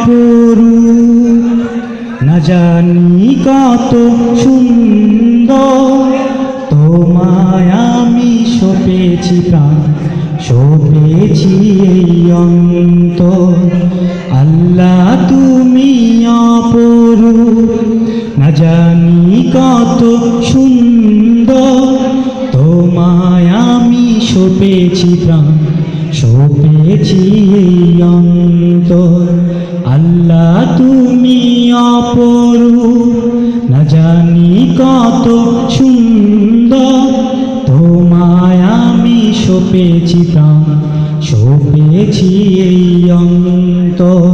অপরূপ না জানি কত সুন্দর তোমায় আমি সপেছি প্রাণ সপেছি এই অন্তর আল্লাহ তুমি অপরূপ না জানি কত সুন্দর তোমায় আমি সপেছি প্রাণ সপেছি এই অন্তর আল্লাহ তুমি অপরূপ না জানি কত সুন্দর তোমায় আমি সপেছি প্রাণ সপেছি এই অন্তর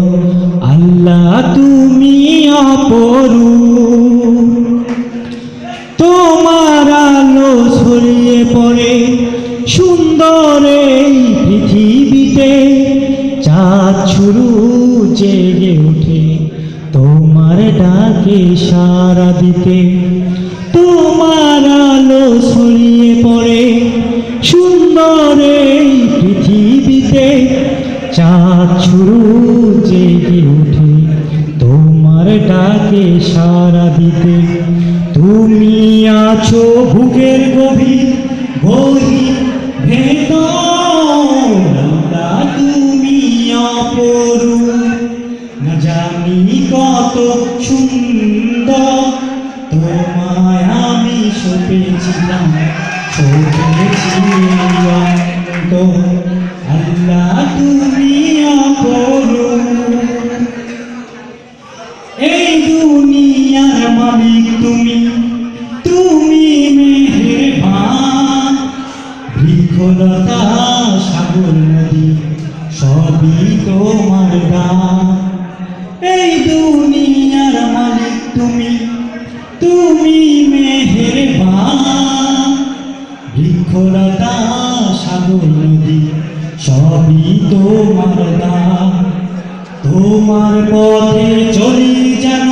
আল্লাহ তুমি অপরূপ তোমার আলো ছড়িয়ে পড়ে সুন্দর এই পৃথিবীতে চাঁদ শুরু জেগে ওঠে তোমার ডাকে সাড়া দিতে তোমার আলো ছড়িয়ে পড়ে সুন্দর এই পৃথিবীতে চাঁদ শুরু জেগে ওঠে তোমার ডাকে সাড়া দিতে তুমি আছো বুকের গভীর গহীন ভেতর আল্লাহ তুমি অপরূপ না জানি কত সুন্দর তোমায় আমি সপেছিলাম সপেছি অন্তর আল্লাহ তুমি অপরূপ এই দুনিয়ার মালিক তুমি তুমি মেহেরবান বৃক্ষলতা সাগর নদী সবই তোমার দান এই দুনিয়ার মালিক তুমি তুমি মেহেরবান বৃক্ষলতা সাগর নদী সবই তোমার দান তোমার পথে চলি যেন